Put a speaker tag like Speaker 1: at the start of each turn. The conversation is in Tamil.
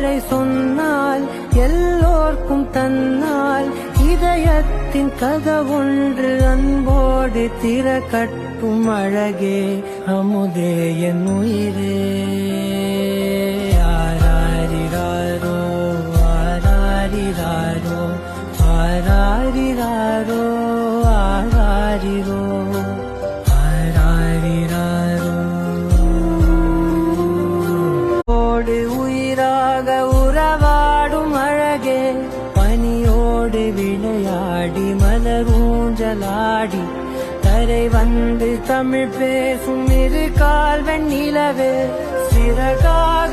Speaker 1: பெயரை சொன்னால் எல்லோர்க்கும் தன்னால் இதயத்தின் கதவொன்று அன்போடு திறக்கட்டும் அழகே அமுதே என் உயிரே. ஆராரிராரோ ஆராரிராரோ ஆராரிராரோ ஆராரிரோ ஆராரிராரோ. ஓடு உயிராக உறவாடும் அழகே பனியோடு விளையாடி மலரூஞ்சலாடி கரை வந்து தமிழ் பேசும் இரு கால் வெண்ணிலவே சிறகாக